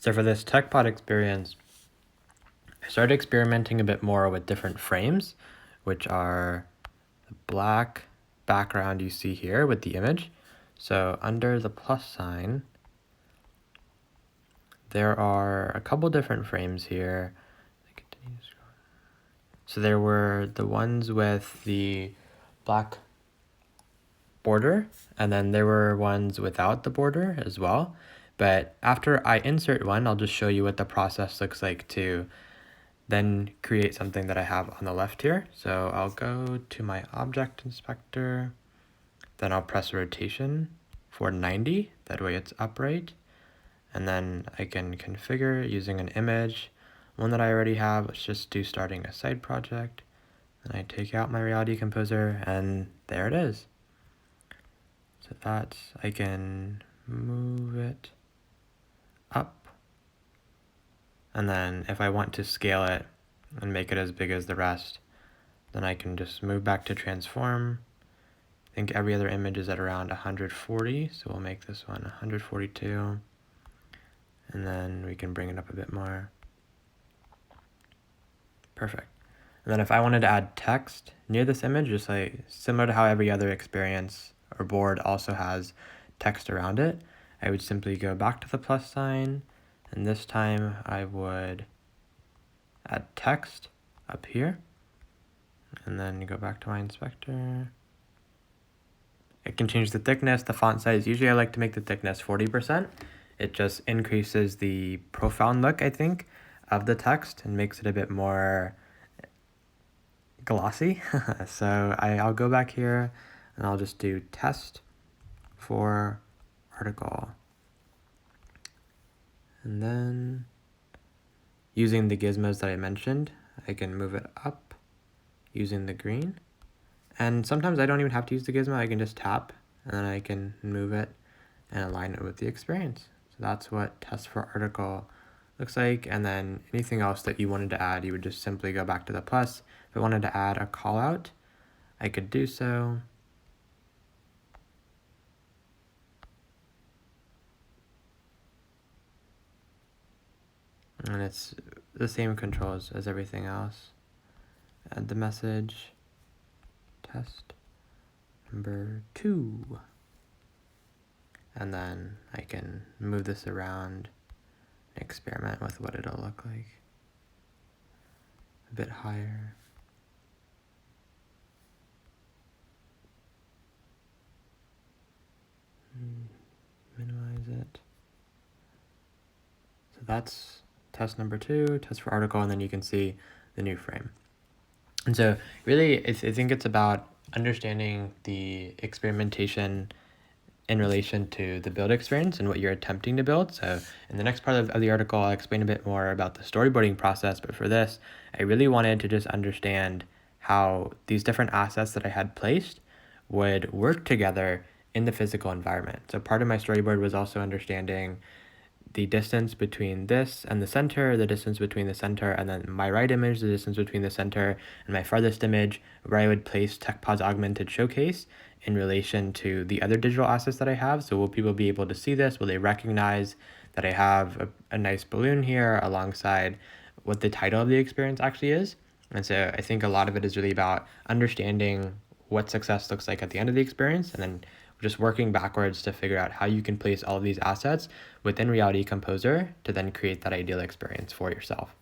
So for this TechPod experience, I started experimenting a bit more with different frames, which are the black background you see here with the image. So under the plus sign, there are a couple different frames here. So there were the ones with the black border, and then there were ones without the border as well. But after I insert one, I'll just show you what the process looks like to then create something that I have on the left here. So I'll go to my object inspector, then I'll press rotation for 90, that way it's upright. And then I can configure using an image, one that I already have. Let's just do starting a side project. And I take out my Reality Composer, and there it is. So that's, I can move it up. And then if I want to scale it and make it as big as the rest, then I can just move back to transform. I think every other image is at around 140, so we'll make this one 142. And then we can bring it up a bit more. Perfect. And then if I wanted to add text near this image, just like similar to how every other experience or board also has text around it, I would simply go back to the plus sign, and this time I would add text up here, and then go back to my inspector. I can change the thickness, the font size. Usually I like to make the thickness 40%. It just increases the profound look, I think, of the text and makes it a bit more glossy. So I'll go back here and I'll just do test for article. And then using the gizmos that I mentioned, I can move it up using the green. And sometimes I don't even have to use the gizmo. I can just tap and then I can move it and align it with the experience. So that's what test for article looks like. And then anything else that you wanted to add, you would just simply go back to the plus. If I wanted to add a call out, I could do so. And it's the same controls as everything else. Add the message, test number 2. And then I can move this around and experiment with what it'll look like. A bit higher. Minimize it. So that's test number 2, test for article, and then you can see the new frame. And so really, I think it's about understanding the experimentation in relation to the build experience and what you're attempting to build. So in the next part of the article, I'll explain a bit more about the storyboarding process. But for this, I really wanted to just understand how these different assets that I had placed would work together in the physical environment. So part of my storyboard was also understanding the distance between this and the center, the distance between the center and then my right image, the distance between the center and my farthest image, where I would place TechPod's augmented showcase in relation to the other digital assets that I have. So will people be able to see this? Will they recognize that I have a nice balloon here alongside what the title of the experience actually is? And so I think a lot of it is really about understanding what success looks like at the end of the experience, and then just working backwards to figure out how you can place all of these assets within Reality Composer to then create that ideal experience for yourself.